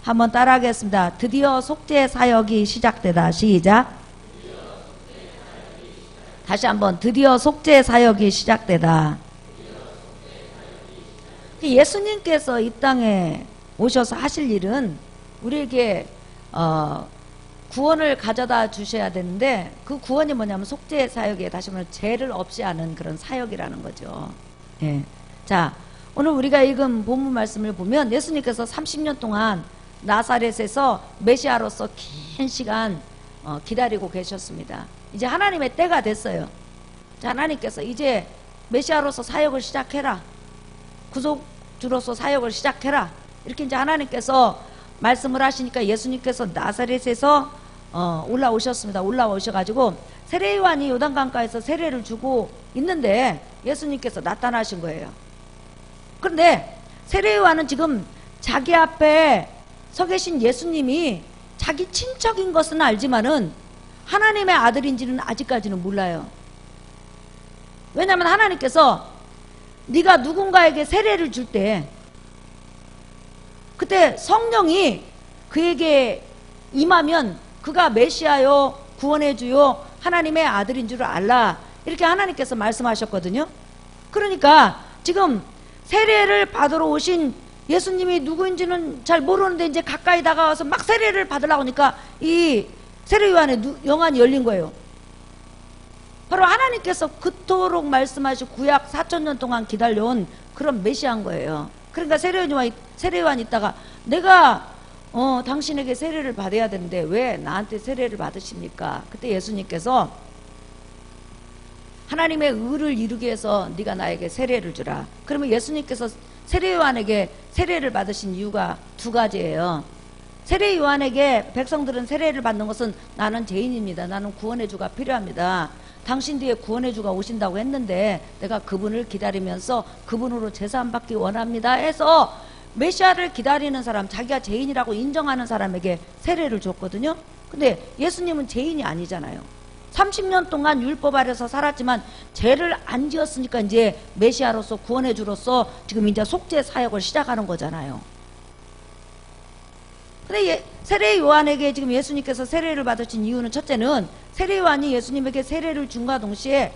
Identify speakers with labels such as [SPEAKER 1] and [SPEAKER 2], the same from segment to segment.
[SPEAKER 1] 한번 따라하겠습니다. 드디어 속죄 사역이 시작되다. 시작. 다시 한번 드디어 속죄 사역이 시작되다. 예수님께서 이 땅에 오셔서 하실 일은 우리에게 구원을 가져다 주셔야 되는데, 그 구원이 뭐냐면 속죄 사역에 다시 말하면 죄를 없이 하는 그런 사역이라는 거죠. 예. 자, 오늘 우리가 읽은 본문 말씀을 보면 예수님께서 30년 동안 나사렛에서 메시아로서 긴 시간 기다리고 계셨습니다. 이제 하나님의 때가 됐어요. 자, 하나님께서 이제 메시아로서 사역을 시작해라, 구속주로서 사역을 시작해라, 이렇게 이제 하나님께서 말씀을 하시니까 예수님께서 나사렛에서 올라오셨습니다. 올라오셔가지고 세례요한이 요단강가에서 세례를 주고 있는데 예수님께서 나타나신 거예요. 그런데 세례요한은 지금 자기 앞에 서 계신 예수님이 자기 친척인 것은 알지만은 하나님의 아들인지는 아직까지는 몰라요. 왜냐하면 하나님께서 네가 누군가에게 세례를 줄 때 그때 성령이 그에게 임하면 그가 메시아요, 구원해주요, 하나님의 아들인 줄 알라, 이렇게 하나님께서 말씀하셨거든요. 그러니까 지금 세례를 받으러 오신 예수님이 누구인지는 잘 모르는데 이제 가까이 다가와서 막 세례를 받으려고 하니까 이 세례요한의 영안이 열린 거예요. 바로 하나님께서 그토록 말씀하시고 구약 4000년 동안 기다려온 그런 메시아인 거예요. 그러니까 세례요한이 있다가 내가 당신에게 세례를 받아야 되는데 왜 나한테 세례를 받으십니까? 그때 예수님께서 하나님의 의를 이루기 위해서 네가 나에게 세례를 주라. 그러면 예수님께서 세례요한에게 세례를 받으신 이유가 두 가지예요. 세례요한에게 백성들은 세례를 받는 것은 나는 죄인입니다, 나는 구원의 주가 필요합니다, 당신 뒤에 구원의 주가 오신다고 했는데 내가 그분을 기다리면서 그분으로 제사함 받기 원합니다 해서 메시아를 기다리는 사람, 자기가 죄인이라고 인정하는 사람에게 세례를 줬거든요. 근데 예수님은 죄인이 아니잖아요. 30년 동안 율법 아래서 살았지만 죄를 안 지었으니까 이제 메시아로서 구원의 주로서 지금 이제 속죄 사역을 시작하는 거잖아요. 근데 세례 요한에게 지금 예수님께서 세례를 받으신 이유는, 첫째는 세례 요한이 예수님에게 세례를 준과 동시에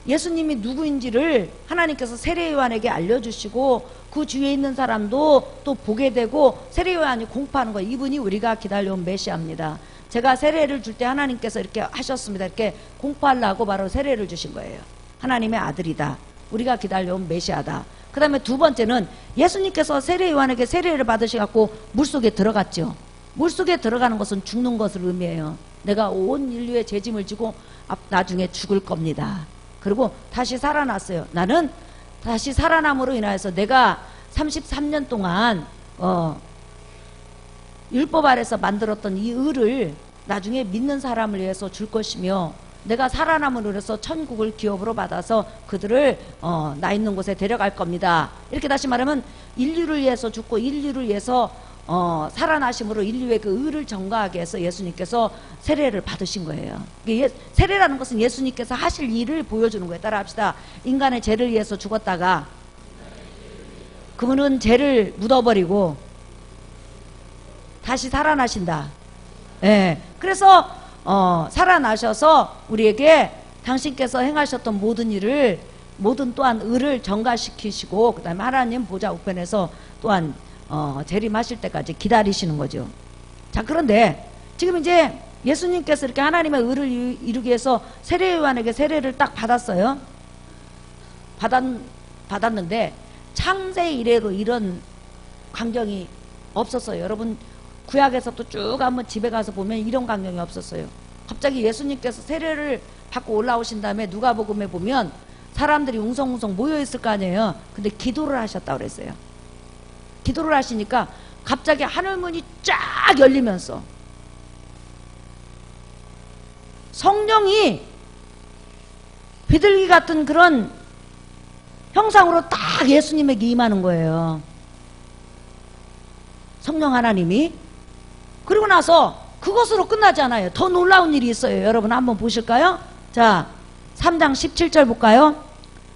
[SPEAKER 1] 예수님이 누구인지를 하나님께서 세례 요한에게 알려주시고 그 주위에 있는 사람도 또 보게 되고 세례 요한이 공포하는 거예요. 이분이 우리가 기다려온 메시아입니다. 제가 세례를 줄 때 하나님께서 이렇게 하셨습니다. 이렇게 공포하려고 바로 세례를 주신 거예요. 하나님의 아들이다, 우리가 기다려온 메시아다. 그 다음에 두 번째는 예수님께서 세례 요한에게 세례를 받으셔갖고 물속에 들어갔죠. 물속에 들어가는 것은 죽는 것을 의미해요. 내가 온 인류의 죄짐을 지고 나중에 죽을 겁니다. 그리고 다시 살아났어요. 나는 다시 살아남으로 인하여서 내가 33년 동안 율법 아래서 만들었던 이 의를 나중에 믿는 사람을 위해서 줄 것이며, 내가 살아남으로 해서 천국을 기업으로 받아서 그들을 나 있는 곳에 데려갈 겁니다. 이렇게 다시 말하면 인류를 위해서 죽고 인류를 위해서 살아나심으로 인류의 그 의를 전가하게 해서 예수님께서 세례를 받으신 거예요. 세례라는 것은 예수님께서 하실 일을 보여주는 거예요. 따라합시다. 인간의 죄를 위해서 죽었다가 그분은 죄를 묻어버리고 다시 살아나신다. 예. 그래서 살아나셔서 우리에게 당신께서 행하셨던 모든 일을, 모든 또한 의를 전가시키시고 그 다음에 하나님 보좌 우편에서 또한 재림하실 때까지 기다리시는 거죠. 자, 그런데 지금 이제 예수님께서 이렇게 하나님의 의를 이루기 위해서 세례 요한에게 세례를 딱 받았어요. 받았는데 창세 이래로 이런 광경이 없었어요. 여러분 구약에서 또 쭉 한번 집에 가서 보면 이런 광경이 없었어요. 갑자기 예수님께서 세례를 받고 올라오신 다음에 누가복음에 보면 사람들이 웅성웅성 모여있을 거 아니에요. 근데 기도를 하셨다고 그랬어요. 기도를 하시니까 갑자기 하늘문이 쫙 열리면서 성령이 비둘기 같은 그런 형상으로 딱 예수님에게 임하는 거예요. 성령 하나님이. 그리고 나서 그것으로 끝나지 않아요. 더 놀라운 일이 있어요. 여러분 한번 보실까요? 자, 3장 17절 볼까요?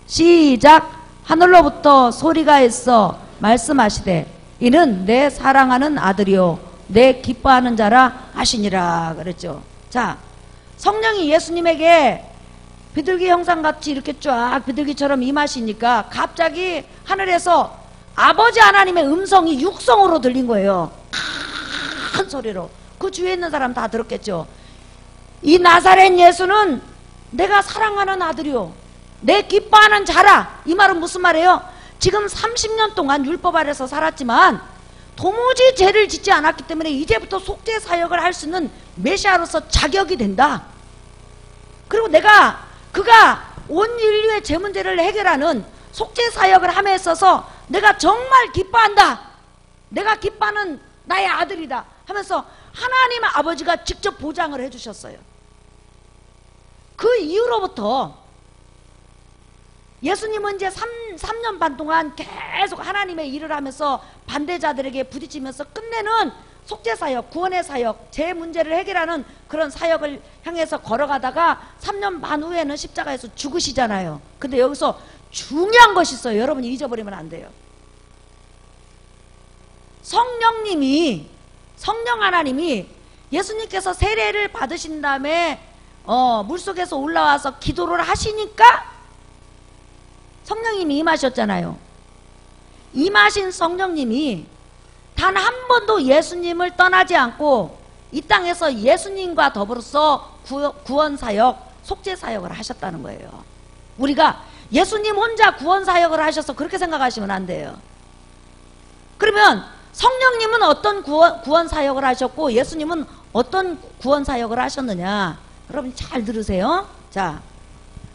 [SPEAKER 1] 시작. 하늘로부터 소리가 있어 말씀하시되 이는 내 사랑하는 아들이요 내 기뻐하는 자라 하시니라 그랬죠. 자, 성령이 예수님에게 비둘기 형상같이 이렇게 쫙 비둘기처럼 임하시니까 갑자기 하늘에서 아버지 하나님의 음성이 육성으로 들린 거예요. 큰 소리로. 그 주위에 있는 사람 다 들었겠죠. 이 나사렛 예수는 내가 사랑하는 아들이요, 내 기뻐하는 자라. 이 말은 무슨 말이에요? 지금 30년 동안 율법 아래서 살았지만 도무지 죄를 짓지 않았기 때문에 이제부터 속죄 사역을 할 수 있는 메시아로서 자격이 된다. 그리고 그가 온 인류의 죄 문제를 해결하는 속죄 사역을 함에 있어서 내가 정말 기뻐한다. 내가 기뻐하는 나의 아들이다 하면서 하나님 아버지가 직접 보장을 해주셨어요. 그 이후로부터 예수님은 이제 3년 반 동안 계속 하나님의 일을 하면서 반대자들에게 부딪히면서 끝내는 속죄사역, 구원의 사역, 제 문제를 해결하는 그런 사역을 향해서 걸어가다가 3년 반 후에는 십자가에서 죽으시잖아요. 근데 여기서 중요한 것이 있어요. 여러분이 잊어버리면 안 돼요. 성령 하나님이 예수님께서 세례를 받으신 다음에 물속에서 올라와서 기도를 하시니까 성령님이 임하셨잖아요. 임하신 성령님이 단 한 번도 예수님을 떠나지 않고 이 땅에서 예수님과 더불어서 구원사역, 속죄사역을 하셨다는 거예요. 우리가 예수님 혼자 구원사역을 하셔서 그렇게 생각하시면 안 돼요. 그러면 성령님은 어떤 구원사역을 하셨고 예수님은 어떤 구원사역을 하셨느냐, 여러분 잘 들으세요. 자,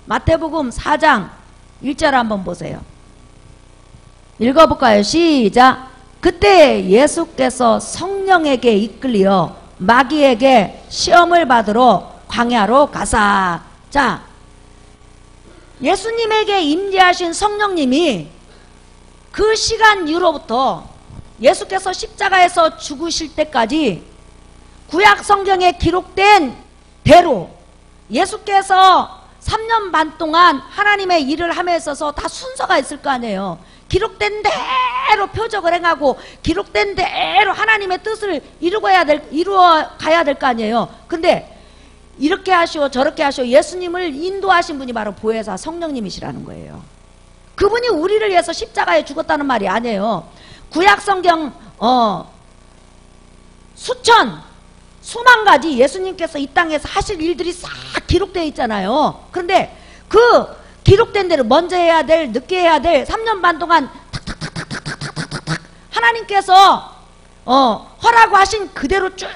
[SPEAKER 1] 마태복음 4장 1절 한번 보세요. 읽어볼까요? 시작. 그때 예수께서 성령에게 이끌려 마귀에게 시험을 받으러 광야로 가사. 자, 예수님에게 임재하신 성령님이 그 시간 이후로부터 예수께서 십자가에서 죽으실 때까지 구약 성경에 기록된 대로 예수께서 3년 반 동안 하나님의 일을 함에 있어서 다 순서가 있을 거 아니에요. 기록된 대로 표적을 행하고 기록된 대로 하나님의 뜻을 이루어 가야 될 거 아니에요. 근데 이렇게 하시오 저렇게 하시오 예수님을 인도하신 분이 바로 보혜사 성령님이시라는 거예요. 그분이 우리를 위해서 십자가에 죽었다는 말이 아니에요. 구약 성경 수만 가지 예수님께서 이 땅에서 하실 일들이 싹 기록되어 있잖아요. 그런데 그 기록된 대로 먼저 해야 될, 늦게 해야 될 3년 반 동안 탁탁탁탁탁탁탁탁탁 하나님께서 허라고 하신 그대로 쭉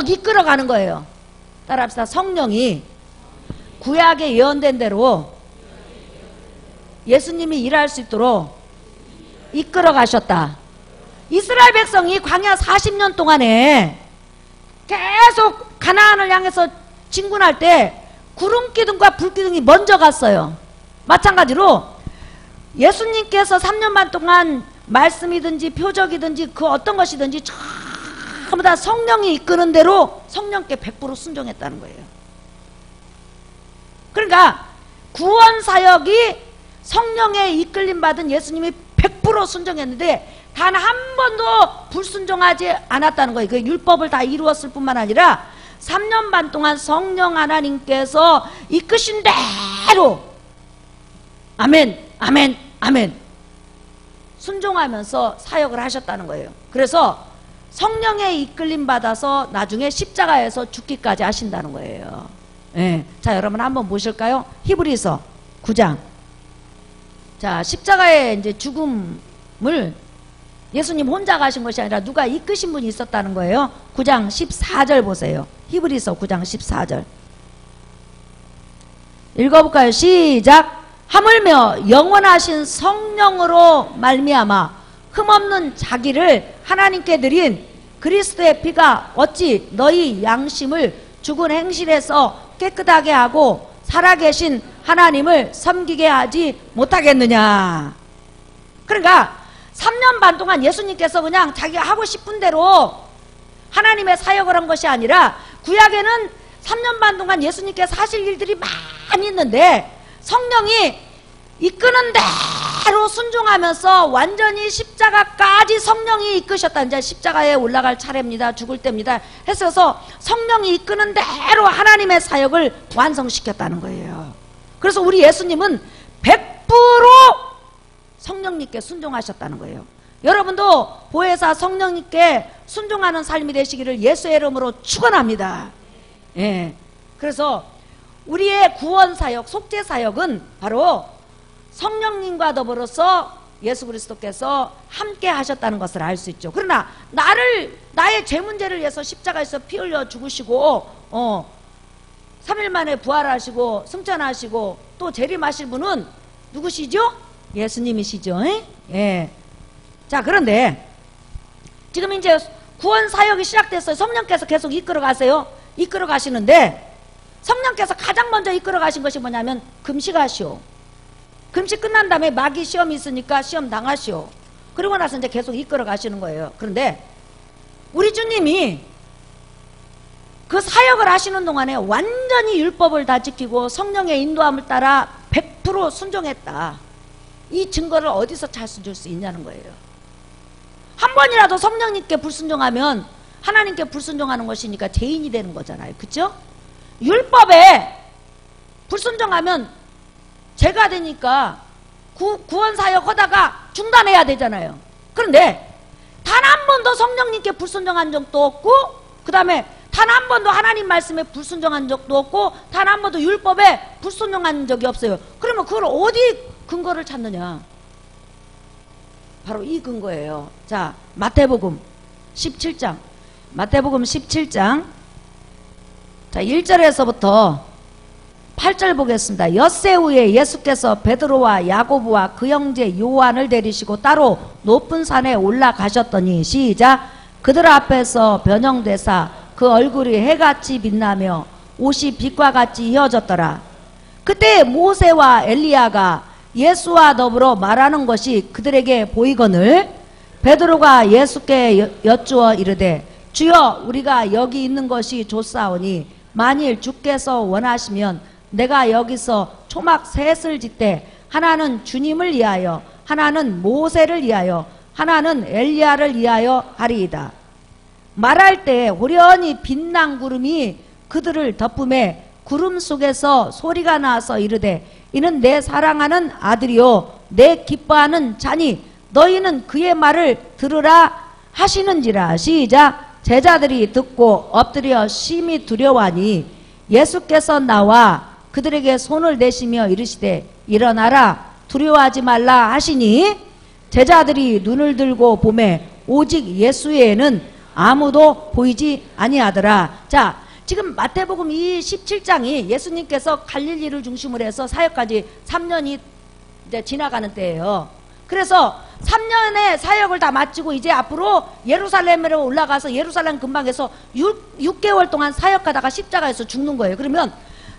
[SPEAKER 1] 이끌어가는 거예요. 따라합시다. 성령이 구약에 예언된 대로 예수님이 일할 수 있도록 이끌어 가셨다. 이스라엘 백성이 광야 40년 동안에 계속 가나안을 향해서 진군할 때 구름기둥과 불기둥이 먼저 갔어요. 마찬가지로 예수님께서 3년 반 동안 말씀이든지 표적이든지 그 어떤 것이든지 전부 다 성령이 이끄는 대로 성령께 100% 순종했다는 거예요. 그러니까 구원사역이 성령의 이끌림 받은 예수님이 100% 순종했는데 단 한 번도 불순종하지 않았다는 거예요. 그 율법을 다 이루었을 뿐만 아니라 3년 반 동안 성령 하나님께서 이끄신 대로 아멘 아멘 아멘 순종하면서 사역을 하셨다는 거예요. 그래서 성령의 이끌림 받아서 나중에 십자가에서 죽기까지 하신다는 거예요. 네. 자, 여러분 한번 보실까요? 히브리서 9장. 자, 십자가의 이제 죽음을 예수님 혼자 가신 것이 아니라 누가 이끄신 분이 있었다는 거예요. 9장 14절 보세요. 히브리서 9장 14절. 읽어볼까요? 시작. 하물며 영원하신 성령으로 말미암아 흠없는 자기를 하나님께 드린 그리스도의 피가 어찌 너희 양심을 죽은 행실에서 깨끗하게 하고 살아계신 하나님을 섬기게 하지 못하겠느냐. 그러니까 3년 반 동안 예수님께서 그냥 자기가 하고 싶은 대로 하나님의 사역을 한 것이 아니라 구약에는 3년 반 동안 예수님께서 하실 일들이 많이 있는데 성령이 이끄는 그대로 순종하면서 완전히 십자가까지 성령이 이끄셨다. 이제 십자가에 올라갈 차례입니다. 죽을 때입니다. 했어서 성령이 이끄는 대로 하나님의 사역을 완성시켰다는 거예요. 그래서 우리 예수님은 100% 성령님께 순종하셨다는 거예요. 여러분도 보혜사 성령님께 순종하는 삶이 되시기를 예수의 이름으로 축원합니다. 예. 그래서 우리의 구원 사역, 속죄 사역은 바로 성령님과 더불어서 예수 그리스도께서 함께 하셨다는 것을 알 수 있죠. 그러나 나의 죄 문제를 위해서 십자가에서 피 흘려 죽으시고 3일 만에 부활하시고 승천하시고 또 재림하실 분은 누구시죠? 예수님이시죠. 예. 자, 그런데 지금 이제 구원 사역이 시작됐어요. 성령께서 계속 이끌어 가세요. 이끌어 가시는데 성령께서 가장 먼저 이끌어 가신 것이 뭐냐면 금식하시오. 금식 끝난 다음에 마귀 시험이 있으니까 시험 당하시오. 그러고 나서 이제 계속 이끌어 가시는 거예요. 그런데 우리 주님이 그 사역을 하시는 동안에 완전히 율법을 다 지키고 성령의 인도함을 따라 100% 순종했다. 이 증거를 어디서 찾을 수 있냐는 거예요. 한 번이라도 성령님께 불순종하면 하나님께 불순종하는 것이니까 죄인이 되는 거잖아요. 그렇죠? 율법에 불순종하면 죄가 되니까 구원 사역 하다가 중단해야 되잖아요. 그런데 단 한 번도 성령님께 불순종한 적도 없고, 그 다음에 단 한 번도 하나님 말씀에 불순종한 적도 없고, 단 한 번도 율법에 불순종한 적이 없어요. 그러면 그걸 어디 근거를 찾느냐? 바로 이 근거예요. 자, 마태복음 17장. 마태복음 17장. 자, 1절에서부터 8절 보겠습니다. 엿새 후에 예수께서 베드로와 야고보와 그 형제 요한을 데리시고 따로 높은 산에 올라가셨더니, 시작. 그들 앞에서 변형되사 그 얼굴이 해같이 빛나며 옷이 빛과 같이 이어졌더라. 그때 모세와 엘리야가 예수와 더불어 말하는 것이 그들에게 보이거늘 베드로가 예수께 여쭈어 이르되, 주여, 우리가 여기 있는 것이 좋사오니 만일 주께서 원하시면 내가 여기서 초막 셋을 짓되 하나는 주님을 위하여, 하나는 모세를 위하여, 하나는 엘리야를 위하여 하리이다. 말할 때 호련히 빛난 구름이 그들을 덮음에 구름 속에서 소리가 나서 이르되, 이는 내 사랑하는 아들이요 내 기뻐하는 자니 너희는 그의 말을 들으라 하시는지라. 시작. 제자들이 듣고 엎드려 심히 두려워하니 예수께서 나와 그들에게 손을 내시며 이르시되, 일어나라, 두려워하지 말라 하시니 제자들이 눈을 들고 보매 오직 예수 외에는 아무도 보이지 아니하더라. 자, 지금 마태복음 이 17장이 예수님께서 갈릴리를 중심으로 해서 사역까지 3년이 이제 지나가는 때예요. 그래서 3년의 사역을 다 마치고 이제 앞으로 예루살렘으로 올라가서 예루살렘 근방에서 6개월 동안 사역하다가 십자가에서 죽는 거예요. 그러면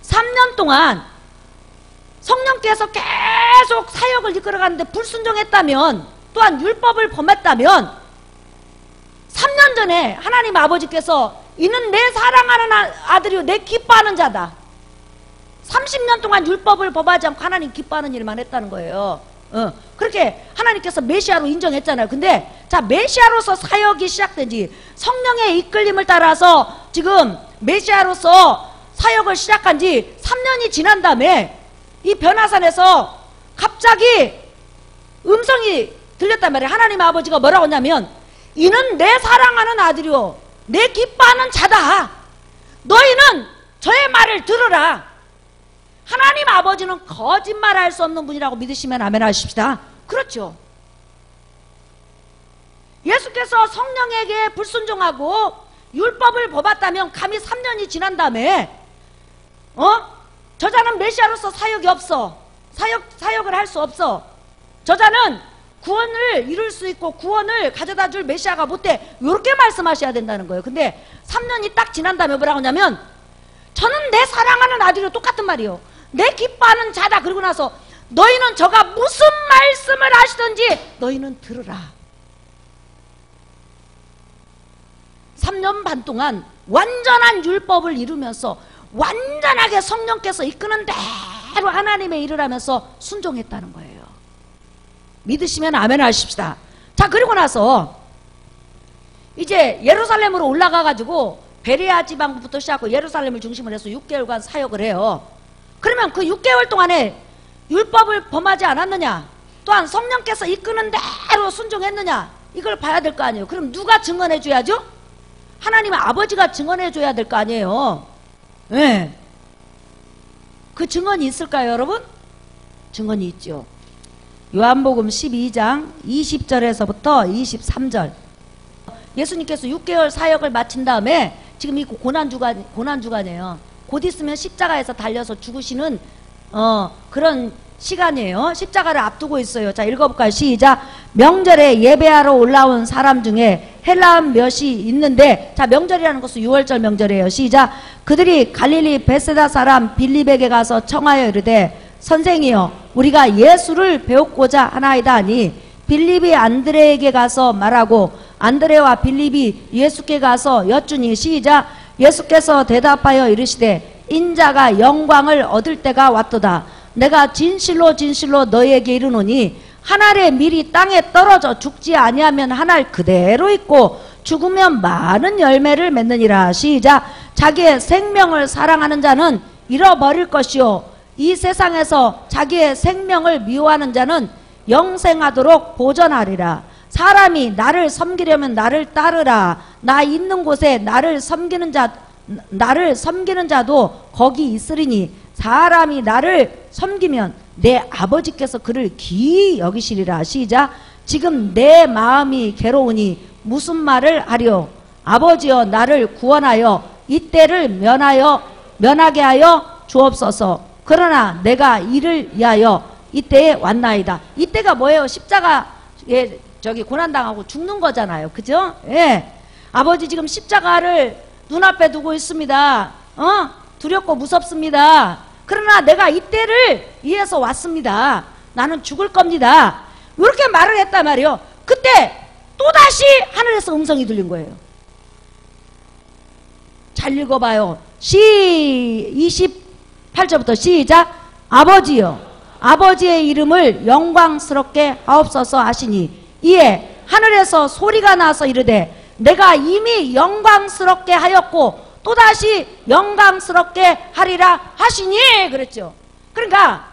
[SPEAKER 1] 3년 동안 성령께서 계속 사역을 이끌어가는데 불순종했다면, 또한 율법을 범했다면 3년 전에 하나님 아버지께서 이는 내 사랑하는 아들이요 내 기뻐하는 자다. 30년 동안 율법을 범하지 않고 하나님 기뻐하는 일만 했다는 거예요. 그렇게 하나님께서 메시아로 인정했잖아요. 근데 자, 메시아로서 사역이 시작된 지, 성령의 이끌림을 따라서 지금 메시아로서 사역을 시작한 지 3년이 지난 다음에 이 변화산에서 갑자기 음성이 들렸단 말이에요. 하나님 아버지가 뭐라고 하냐면, 이는 내 사랑하는 아들이요 내 기뻐하는 자다. 너희는 저의 말을 들으라. 하나님 아버지는 거짓말할 수 없는 분이라고 믿으시면 아멘 하십시다. 그렇죠. 예수께서 성령에게 불순종하고 율법을 범했다면 감히 3년이 지난 다음에 저자는 메시아로서 사역이 없어. 사역을 할 수 없어. 저자는 구원을 이룰 수 있고 구원을 가져다 줄 메시아가 못돼. 이렇게 말씀하셔야 된다는 거예요. 근데 3년이 딱 지난 다음에 뭐라고 하냐면, 저는 내 사랑하는 아들이요, 똑같은 말이요, 내 기뻐하는 자다. 그러고 나서 너희는 저가 무슨 말씀을 하시든지 너희는 들으라. 3년 반 동안 완전한 율법을 이루면서 완전하게 성령께서 이끄는 대로 하나님의 일을 하면서 순종했다는 거예요. 믿으시면 아멘 하십시다. 자, 그리고 나서 이제 예루살렘으로 올라가가지고 베레아 지방부터 시작하고 예루살렘을 중심으로 해서 6개월간 사역을 해요. 그러면 그 6개월 동안에 율법을 범하지 않았느냐, 또한 성령께서 이끄는 대로 순종했느냐, 이걸 봐야 될 거 아니에요. 그럼 누가 증언해 줘야죠? 하나님의 아버지가 증언해 줘야 될 거 아니에요. 네. 그 증언이 있을까요, 여러분? 증언이 있죠. 요한복음 12장 20절에서부터 23절. 예수님께서 6개월 사역을 마친 다음에 지금 이 고난주간이에요. 곧 있으면 십자가에서 달려서 죽으시는 그런 시간이에요. 십자가를 앞두고 있어요. 자, 읽어볼까요? 시작. 명절에 예배하러 올라온 사람 중에 헬라음 몇이 있는데, 자, 명절이라는 것은 6월절 명절이에요. 시작. 그들이 갈릴리 베세다 사람 빌립에게 가서 청하여 이르되 선생이여 우리가 예수를 배우고자 하나이다 하니 빌립이 안드레에게 가서 말하고 안드레와 빌립이 예수께 가서 여쭈니 시작. 예수께서 대답하여 이르시되 인자가 영광을 얻을 때가 왔도다. 내가 진실로 진실로 너희에게 이르노니 한 알의 밀이 땅에 떨어져 죽지 아니하면 한 알 그대로 있고 죽으면 많은 열매를 맺느니라. 시작. 자기의 생명을 사랑하는 자는 잃어버릴 것이요 이 세상에서 자기의 생명을 미워하는 자는 영생하도록 보전하리라. 사람이 나를 섬기려면 나를 따르라. 나 있는 곳에 나를 섬기는 자도 거기 있으리니 사람이 나를 섬기면 내 아버지께서 그를 기이 여기시리라. 시작. 지금 내 마음이 괴로우니 무슨 말을 하리요. 아버지여 나를 구원하여 이때를 면하게 하여 주옵소서. 그러나 내가 이를 위하여 이때에 왔나이다. 이때가 뭐예요? 십자가에 고난당하고 죽는 거잖아요. 그죠? 예. 아버지 지금 십자가를 눈앞에 두고 있습니다. 두렵고 무섭습니다. 그러나 내가 이때를 위해서 왔습니다. 나는 죽을 겁니다. 이렇게 말을 했단 말이에요. 그때 또다시 하늘에서 음성이 들린 거예요. 잘 읽어봐요. 28절부터 시작. 아버지여 아버지의 이름을 영광스럽게 하옵소서 하시니 이에 하늘에서 소리가 나서 이르되 내가 이미 영광스럽게 하였고 또다시 영광스럽게 하리라 하시니 그랬죠. 그러니까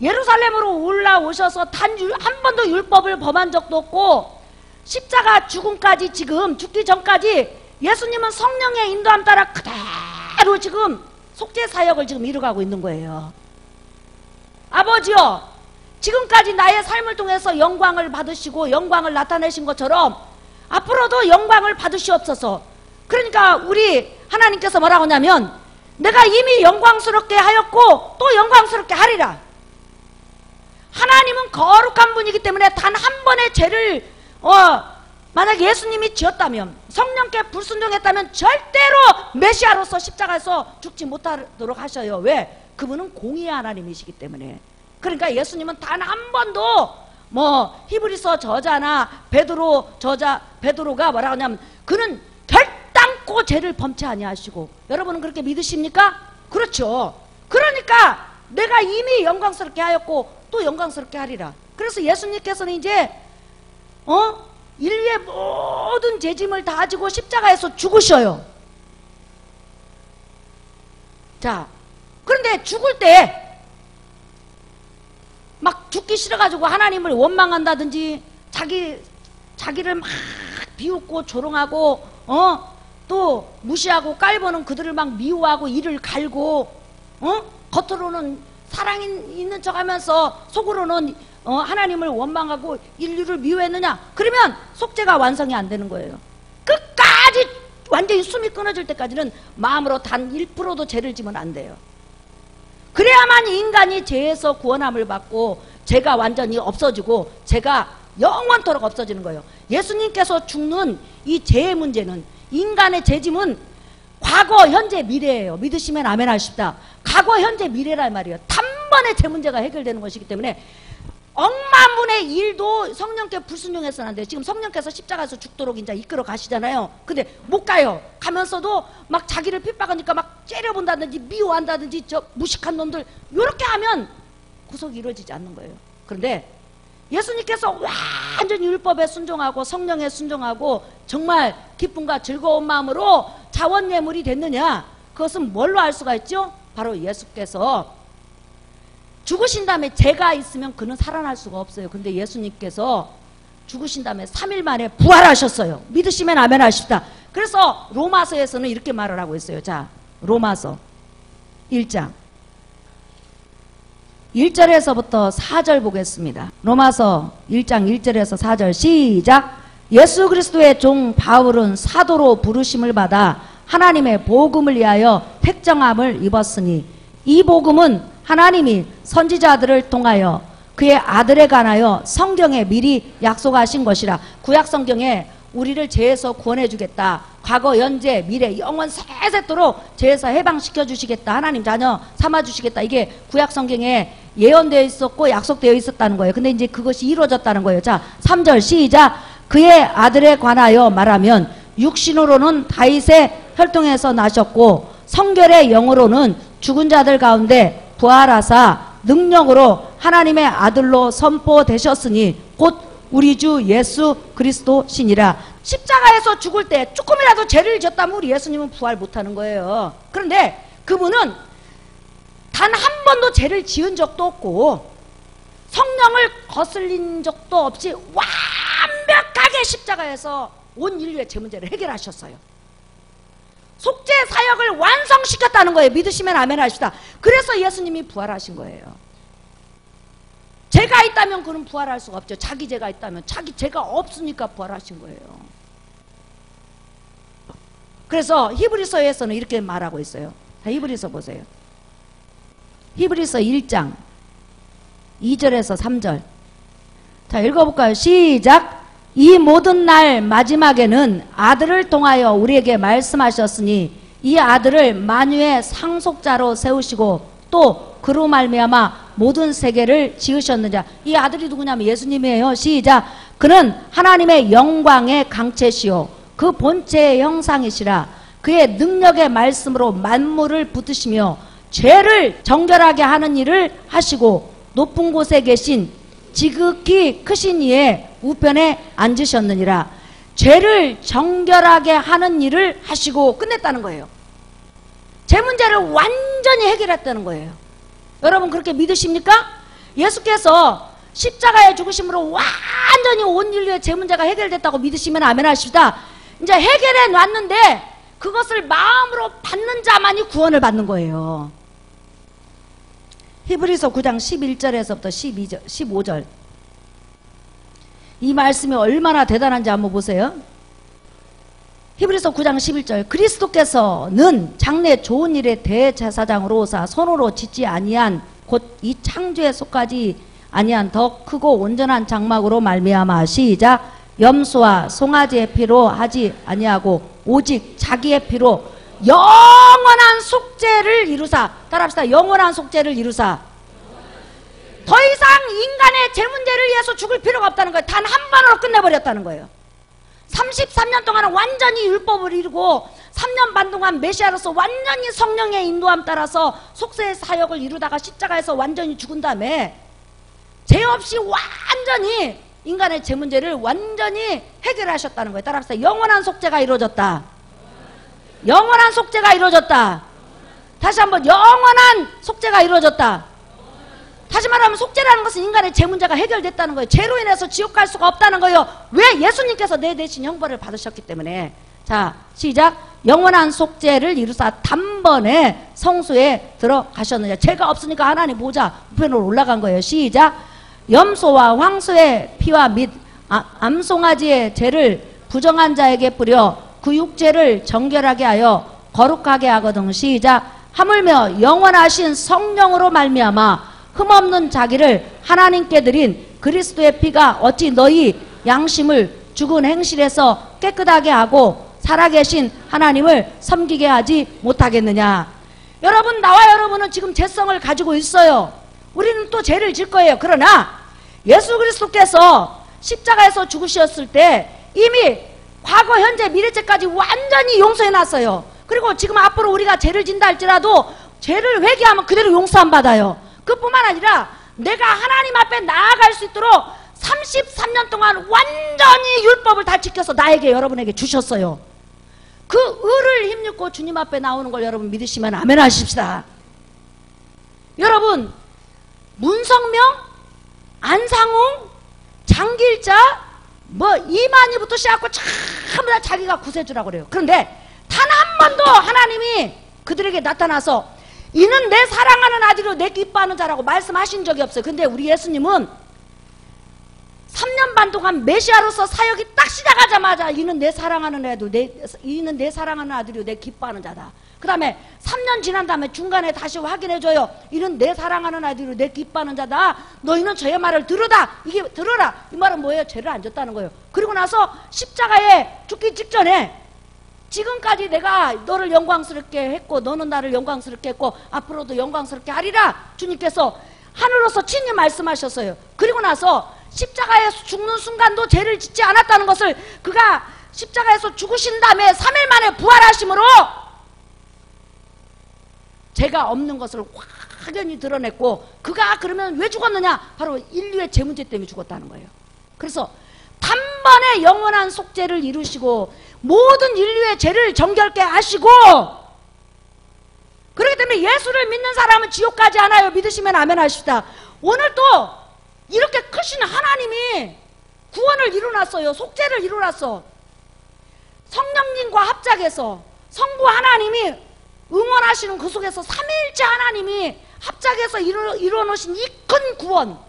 [SPEAKER 1] 예루살렘으로 올라오셔서 단 한 번도 율법을 범한 적도 없고 십자가 죽음까지 지금 죽기 전까지 예수님은 성령의 인도함 따라 그대로 지금 속죄 사역을 지금 이루어가고 있는 거예요. 아버지여 지금까지 나의 삶을 통해서 영광을 받으시고 영광을 나타내신 것처럼 앞으로도 영광을 받으시옵소서. 그러니까 우리 하나님께서 뭐라고 하냐면 내가 이미 영광스럽게 하였고 또 영광스럽게 하리라. 하나님은 거룩한 분이기 때문에 단 한 번의 죄를 만약 예수님이 지었다면 성령께 불순종했다면 절대로 메시아로서 십자가에서 죽지 못하도록 하셔요. 왜? 그분은 공의의 하나님이시기 때문에. 그러니까 예수님은 단 한 번도 히브리서 저자나 베드로가 뭐라고 하냐면 그는 결단코 죄를 범치 아니하시고. 여러분은 그렇게 믿으십니까? 그렇죠. 그러니까 내가 이미 영광스럽게 하였고 또 영광스럽게 하리라. 그래서 예수님께서는 이제 인류의 모든 죄짐을 다 지고 십자가에서 죽으셔요. 자, 그런데 죽을 때 막 죽기 싫어가지고 하나님을 원망한다든지 자기를 막 비웃고 조롱하고 또 무시하고 깔보는 그들을 막 미워하고 이를 갈고 겉으로는 사랑 있는 척하면서 속으로는 하나님을 원망하고 인류를 미워했느냐? 그러면 속죄가 완성이 안 되는 거예요. 끝까지 완전히 숨이 끊어질 때까지는 마음으로 단 1%도 죄를 지면 안 돼요. 그래야만 인간이 죄에서 구원함을 받고 죄가 완전히 없어지고 죄가 영원토록 없어지는 거예요. 예수님께서 죽는 이 죄의 문제는, 인간의 죄짐은 과거, 현재, 미래예요. 믿으시면 아멘 하십시다. 과거, 현재, 미래란 말이에요. 단번에 죄 문제가 해결되는 것이기 때문에 억만분의 일도 성령께 불순종해서는 안 돼요. 지금 성령께서 십자가에서 죽도록 이제 이끌어 가시잖아요. 근데 못 가요. 가면서도 막 자기를 핍박하니까 막 째려본다든지 미워한다든지 저 무식한 놈들 이렇게 하면 구속이 이루어지지 않는 거예요. 그런데 예수님께서 완전히 율법에 순종하고 성령에 순종하고 정말 기쁨과 즐거운 마음으로 자원예물이 됐느냐? 그것은 뭘로 알 수가 있죠? 바로 예수께서 죽으신 다음에 죄가 있으면 그는 살아날 수가 없어요. 근데 예수님께서 죽으신 다음에 3일 만에 부활하셨어요. 믿으시면 아멘 하십시다. 그래서 로마서에서는 이렇게 말을 하고 있어요. 자, 로마서 1장 1절에서부터 4절 보겠습니다. 로마서 1장 1절에서 4절 시작. 예수 그리스도의 종 바울은 사도로 부르심을 받아 하나님의 복음을 위하여 택정함을 입었으니 이 복음은 하나님이 선지자들을 통하여 그의 아들에 관하여 성경에 미리 약속하신 것이라. 구약 성경에 우리를 죄에서 구원해 주겠다. 과거, 현재, 미래, 영원 세세토록 죄에서 해방시켜 주시겠다. 하나님 자녀 삼아 주시겠다. 이게 구약 성경에 예언되어 있었고 약속되어 있었다는 거예요. 근데 이제 그것이 이루어졌다는 거예요. 자, 3절 시작. 그의 아들에 관하여 말하면 육신으로는 다윗의 혈통에서 나셨고 성결의 영으로는 죽은 자들 가운데 부활하사 능력으로 하나님의 아들로 선포되셨으니 곧 우리 주 예수 그리스도시니라. 십자가에서 죽을 때 조금이라도 죄를 졌다면 우리 예수님은 부활 못하는 거예요. 그런데 그분은 단 한 번도 죄를 지은 적도 없고 성령을 거슬린 적도 없이 완벽하게 십자가에서 온 인류의 죄 문제를 해결하셨어요. 속죄 사역을 완성시켰다는 거예요. 믿으시면 아멘 하십시다. 그래서 예수님이 부활하신 거예요. 죄가 있다면 그는 부활할 수가 없죠. 자기 죄가 있다면. 자기 죄가 없으니까 부활하신 거예요. 그래서 히브리서에서는 이렇게 말하고 있어요. 자, 히브리서 보세요. 히브리서 1장 2절에서 3절. 자, 읽어볼까요? 시작. 이 모든 날 마지막에는 아들을 통하여 우리에게 말씀하셨으니 이 아들을 만유의 상속자로 세우시고 또 그로 말미암아 모든 세계를 지으셨느냐. 이 아들이 누구냐면 예수님이에요. 시작. 그는 하나님의 영광의 강체시요 그 본체의 형상이시라. 그의 능력의 말씀으로 만물을 붙드시며 죄를 정결하게 하는 일을 하시고 높은 곳에 계신 지극히 크신 이의 우편에 앉으셨느니라. 죄를 정결하게 하는 일을 하시고 끝냈다는 거예요. 죄 문제를 완전히 해결했다는 거예요. 여러분 그렇게 믿으십니까? 예수께서 십자가의 죽으심으로 완전히 온 인류의 죄 문제가 해결됐다고 믿으시면 아멘 하십시다. 이제 해결해 놨는데 그것을 마음으로 받는 자만이 구원을 받는 거예요. 히브리서 9장 11절에서부터 15절. 이 말씀이 얼마나 대단한지 한번 보세요. 히브리서 9장 11절. 그리스도께서는 장래 좋은 일의 대제사장으로 오사 손으로 짓지 아니한 곧 이 창조에 속하지 아니한 더 크고 온전한 장막으로 말미암아 시작. 염소와 송아지의 피로 하지 아니하고 오직 자기의 피로 영원한 속죄를 이루사. 따라합시다. 영원한 속죄를 이루사. 더 이상 인간의 죄 문제를 위해서 죽을 필요가 없다는 거예요. 단 한 번으로 끝내버렸다는 거예요. 33년 동안은 완전히 율법을 이루고 3년 반 동안 메시아로서 완전히 성령의 인도함 따라서 속죄의 사역을 이루다가 십자가에서 완전히 죽은 다음에 죄 없이 완전히 인간의 죄 문제를 완전히 해결하셨다는 거예요. 따라합시다. 영원한 속죄가 이루어졌다. 영원한 속죄가 이루어졌다. 다시 한번 영원한 속죄가 이루어졌다. 다시 말하면 속죄라는 것은 인간의 죄 문제가 해결됐다는 거예요. 죄로 인해서 지옥 갈 수가 없다는 거예요. 왜? 예수님께서 내 대신 형벌을 받으셨기 때문에. 자, 시작. 영원한 속죄를 이루사 단번에 성소에 들어가셨느냐. 죄가 없으니까 하나님 보좌 우편으로 올라간 거예요. 시작. 염소와 황소의 피와 및 암송아지의 죄를 부정한 자에게 뿌려 그 육죄를 정결하게 하여 거룩하게 하거든. 시작. 하물며 영원하신 성령으로 말미암아 흠없는 자기를 하나님께 드린 그리스도의 피가 어찌 너희 양심을 죽은 행실에서 깨끗하게 하고 살아계신 하나님을 섬기게 하지 못하겠느냐. 여러분, 나와 여러분은 지금 죄성을 가지고 있어요. 우리는 또 죄를 질 거예요. 그러나 예수 그리스도께서 십자가에서 죽으셨을 때 이미 과거, 현재, 미래죄까지 완전히 용서해 놨어요. 그리고 지금 앞으로 우리가 죄를 진다 할지라도 죄를 회개하면 그대로 용서 안 받아요. 그뿐만 아니라 내가 하나님 앞에 나아갈 수 있도록 33년 동안 완전히 율법을 다 지켜서 나에게 여러분에게 주셨어요. 그 의를 힘입고 주님 앞에 나오는 걸 여러분 믿으시면 아멘 하십시다. 여러분 문성명, 안상홍, 장길자 뭐 이만희부터 시작하고 전부 다 자기가 구세주라고 그래요. 그런데 단 한 번도 하나님이 그들에게 나타나서 이는 내 사랑하는 아들이요 내 기뻐하는 자라고 말씀하신 적이 없어요. 근데 우리 예수님은 3년 반 동안 메시아로서 사역이 딱 시작하자마자 이는 내 사랑하는 이는 내 사랑하는 아들이요 내 기뻐하는 자다. 그 다음에 3년 지난 다음에 중간에 다시 확인해줘요. 이는 내 사랑하는 아들이요 내 기뻐하는 자다. 너희는 저의 말을 들으라. 이게 들어라. 이 말은 뭐예요? 죄를 안 졌다는 거예요. 그리고 나서 십자가에 죽기 직전에 지금까지 내가 너를 영광스럽게 했고 너는 나를 영광스럽게 했고 앞으로도 영광스럽게 하리라. 주님께서 하늘로서 친히 말씀하셨어요. 그리고 나서 십자가에서 죽는 순간도 죄를 짓지 않았다는 것을 그가 십자가에서 죽으신 다음에 3일 만에 부활하심으로 죄가 없는 것을 확연히 드러냈고 그가 그러면 왜 죽었느냐? 바로 인류의 죄 문제 때문에 죽었다는 거예요. 그래서 단번에 영원한 속죄를 이루시고 모든 인류의 죄를 정결케 하시고 그렇기 때문에 예수를 믿는 사람은 지옥 가지 않아요. 믿으시면 아멘 하십시다. 오늘 또 이렇게 크신 하나님이 구원을 이루놨어요. 속죄를 이루놨어. 성령님과 합작해서 성부 하나님이 응원하시는 그 속에서 삼위일체 하나님이 합작해서 이루어놓으신 이 큰 구원,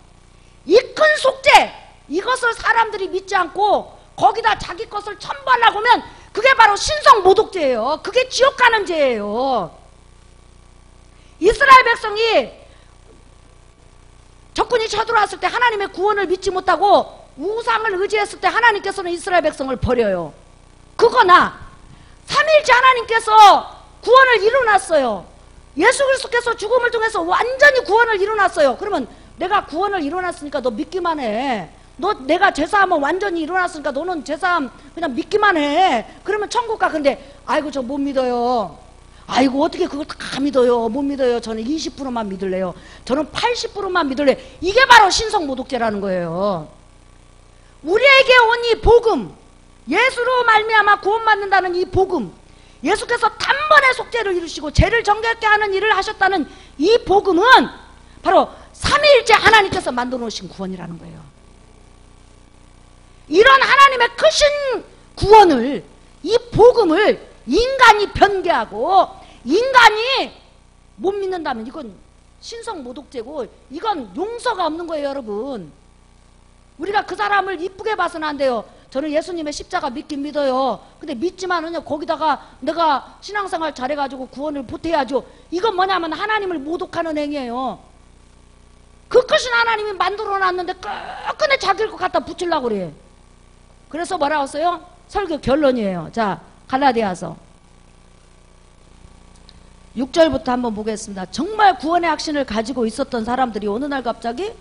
[SPEAKER 1] 이 큰 속죄, 이것을 사람들이 믿지 않고 거기다 자기 것을 첨부하려고 하면 그게 바로 신성모독죄예요. 그게 지옥 가는 죄예요. 이스라엘 백성이 적군이 쳐들어왔을 때 하나님의 구원을 믿지 못하고 우상을 의지했을 때 하나님께서는 이스라엘 백성을 버려요. 그거나 삼위일체 하나님께서 구원을 이루놨어요. 예수 그리스도께서 죽음을 통해서 완전히 구원을 이루놨어요. 그러면 내가 구원을 이루놨으니까 너 믿기만 해. 너 내가 죄사함은 완전히 일어났으니까 너는 죄사함 그냥 믿기만 해. 그러면 천국 가. 근데 아이고 저 못 믿어요. 아이고 어떻게 그걸 다 믿어요. 못 믿어요. 저는 20%만 믿을래요. 저는 80%만 믿을래요. 이게 바로 신성모독죄라는 거예요. 우리에게 온 이 복음, 예수로 말미암아 구원받는다는 이 복음, 예수께서 단번에 속죄를 이루시고 죄를 정결케 하는 일을 하셨다는 이 복음은 바로 삼위일체 하나님께서 만들어 놓으신 구원이라는 거예요. 이런 하나님의 크신 구원을, 이 복음을 인간이 변개하고 인간이 못 믿는다면 이건 신성모독죄고 이건 용서가 없는 거예요. 여러분, 우리가 그 사람을 이쁘게 봐서는 안 돼요. 저는 예수님의 십자가 믿긴 믿어요. 근데 믿지만은요 거기다가 내가 신앙생활 잘해가지고 구원을 보태야죠. 이건 뭐냐면 하나님을 모독하는 행위예요. 그 크신 하나님이 만들어놨는데 끝끝내 자기를 갖다 붙이려고 그래. 그래서 뭐라고 했어요? 설교 결론이에요. 자, 갈라디아서 6절부터 한번 보겠습니다. 정말 구원의 확신을 가지고 있었던 사람들이 어느 날 갑자기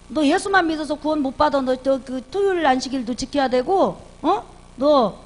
[SPEAKER 1] 너 예수만 믿어서 구원 못 받아. 너 그 토요일 안식일도 지켜야 되고 너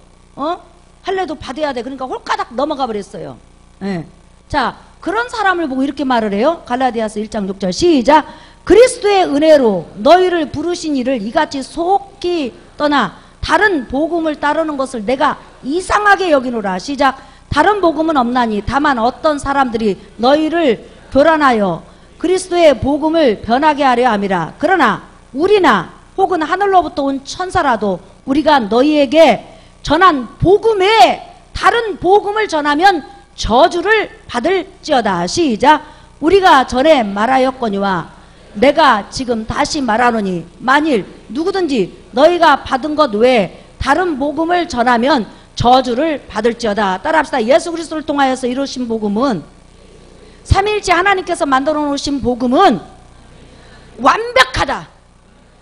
[SPEAKER 1] 할례도 받아야 돼. 그러니까 홀가닥 넘어가 버렸어요. 네. 자, 그런 사람을 보고 이렇게 말을 해요. 갈라디아서 1장 6절 시작. 그리스도의 은혜로 너희를 부르신 이를 이같이 속히 떠나 다른 복음을 따르는 것을 내가 이상하게 여기노라. 시작. 다른 복음은 없나니 다만 어떤 사람들이 너희를 교란하여 그리스도의 복음을 변하게 하려 함이라. 그러나 우리나 혹은 하늘로부터 온 천사라도 우리가 너희에게 전한 복음에 다른 복음을 전하면 저주를 받을지어다. 시작. 우리가 전에 말하였거니와 내가 지금 다시 말하노니 만일 누구든지 너희가 받은 것 외에 다른 복음을 전하면 저주를 받을지어다. 따라합시다. 예수 그리스도를 통하여서 이루신 복음은, 삼위일체 하나님께서 만들어 놓으신 복음은 완벽하다.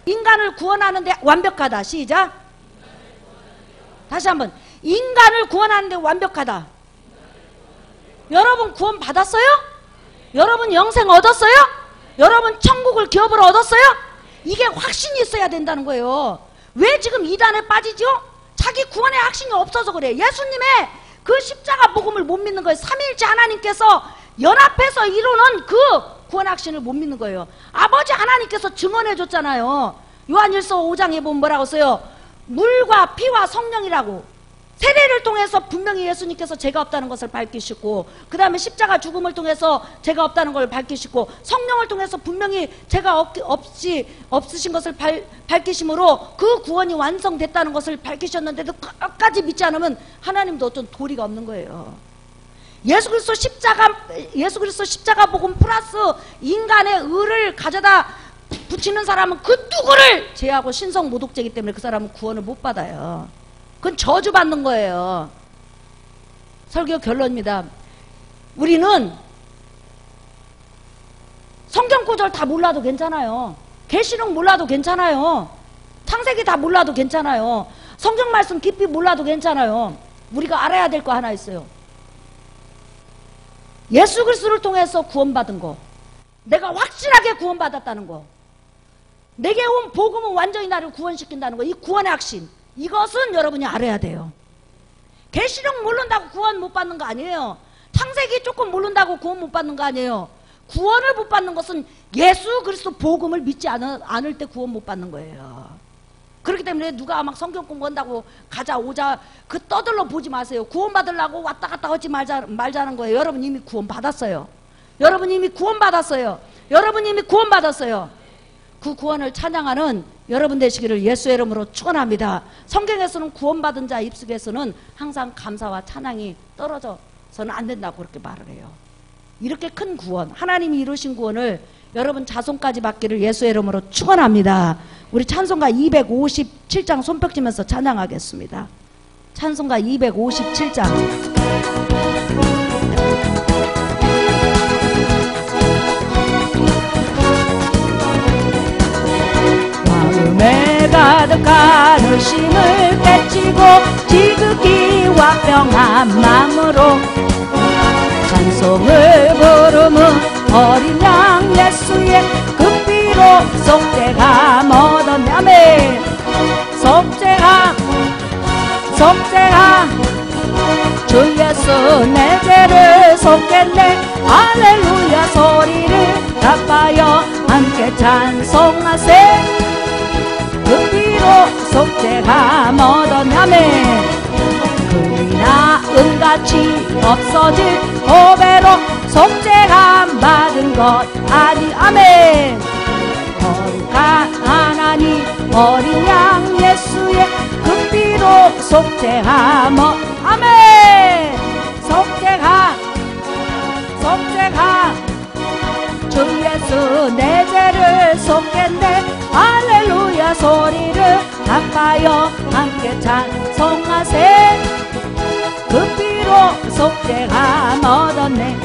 [SPEAKER 1] 인간을 구원하는데 완벽하다. 시작. 다시 한번. 인간을 구원하는데 완벽하다. 여러분 구원 받았어요? 여러분 영생 얻었어요? 여러분 천국을 기업으로 얻었어요? 이게 확신이 있어야 된다는 거예요. 왜 지금 이단에 빠지죠? 자기 구원의 확신이 없어서 그래. 예수님의 그 십자가 복음을 못 믿는 거예요. 삼위일체 하나님께서 연합해서 이루는 그 구원 확신을 못 믿는 거예요. 아버지 하나님께서 증언해 줬잖아요. 요한일서 5장에 보면 뭐라고 써요? 물과 피와 성령이라고. 세례를 통해서 분명히 예수님께서 죄가 없다는 것을 밝히시고, 그 다음에 십자가 죽음을 통해서 죄가 없다는 걸 밝히시고, 성령을 통해서 분명히 죄가 없으신 것을 밝히심으로 그 구원이 완성됐다는 것을 밝히셨는데도 끝까지 믿지 않으면 하나님도 어떤 도리가 없는 거예요. 예수 그리스도 십자가 복음 플러스 인간의 의를 가져다 붙이는 사람은 그 누구를 제하고 신성 모독죄이기 때문에 그 사람은 구원을 못 받아요. 그건 저주받는 거예요. 설교 결론입니다. 우리는 성경 구절 다 몰라도 괜찮아요. 계시록 몰라도 괜찮아요. 창세기 다 몰라도 괜찮아요. 성경 말씀 깊이 몰라도 괜찮아요. 우리가 알아야 될 거 하나 있어요. 예수 그리스도를 통해서 구원받은 거, 내가 확실하게 구원받았다는 거, 내게 온 복음은 완전히 나를 구원시킨다는 거, 이 구원의 확신, 이것은 여러분이 알아야 돼요. 계시록 모른다고 구원 못 받는 거 아니에요. 창세기 조금 모른다고 구원 못 받는 거 아니에요. 구원을 못 받는 것은 예수 그리스도 복음을 믿지 않을 때 구원 못 받는 거예요. 그렇기 때문에 누가 막 성경 공부한다고 가자 오자 그 떠들러 보지 마세요. 구원 받으려고 왔다 갔다 하지 말자는 거예요. 여러분 이미 구원 받았어요. 여러분 이미 구원 받았어요. 여러분 이미 구원 받았어요. 그 구원을 찬양하는 여러분 되시기를 예수의 이름으로 축원합니다. 성경에서는 구원받은 자 입속에서는 항상 감사와 찬양이 떨어져서는 안 된다고 그렇게 말을 해요. 이렇게 큰 구원, 하나님이 이루신 구원을 여러분 자손까지 받기를 예수의 이름으로 축원합니다. 우리 찬송가 257장 손뼉치면서 찬양하겠습니다. 찬송가 257장. 마음에 가득한 의심을 깨치고 지극히와 평안 마음으로 찬송을 부르는 어린 양 예수의 그 피로 속죄함 얻었냐매 속죄함 주 예수 내 죄를 속겠네 할렐루야 소리를 갚아요 함께 찬송하세 그 피로 속죄함 얻었냐매 금이나 은같이 없어질 보배로 속죄함 받은 것 아니 아멘. 거룩한 하나님 어린 양 예수의 그 피로 속죄함 아멘. 속죄함 주 예수 내 죄를 속겠네 할렐루야 소리를 갚아요 함께 찬송하세 그 피로 속죄함 얻었네.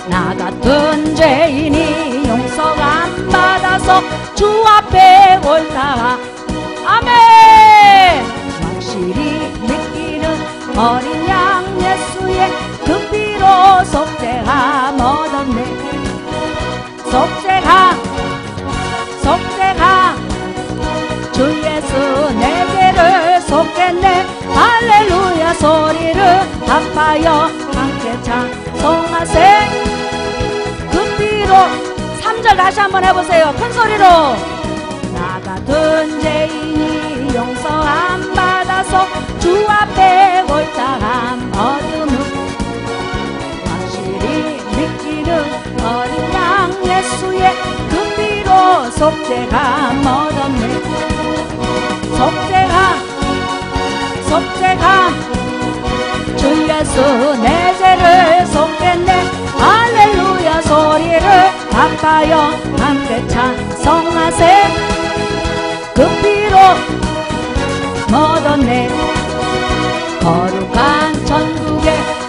[SPEAKER 1] 나 같은 죄인이 용서 안 받아서 주 앞에 옳다 아멘. 확실히 믿기는 어린 양 예수의 그 피로 속죄함 얻었네. 속죄함 주 예수 내 죄를 속겠네 할렐루야 소리를 갚아요 함께 찬송하세 그 피로 3절 다시 한번 해보세요. 큰 소리로. 나 같은 죄인이 용서 안 받아서 주 앞에 옳다함 얻음은 확실히 믿기는 어린 양 예수의 그 피로 속죄함 얻었네. 속죄함 주 예수 내 죄를 속겠네 할렐루야 소리를 갚아요 함께 찬송하세 그 피로 얻었네. 거룩한 천국에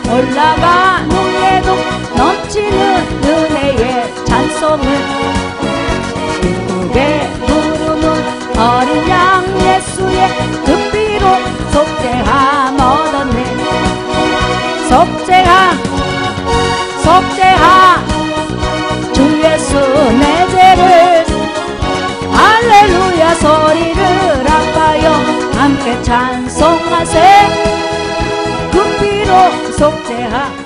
[SPEAKER 1] 올라간 후에도 넘치는 은혜의 찬송을 기쁘게 부르는 어린 양 예수의 그 피로 속죄함 얻었네. 속죄함 주 예수 내 죄를 할렐루야 소리를 아파요 함께 찬송하세 그 피로 속죄함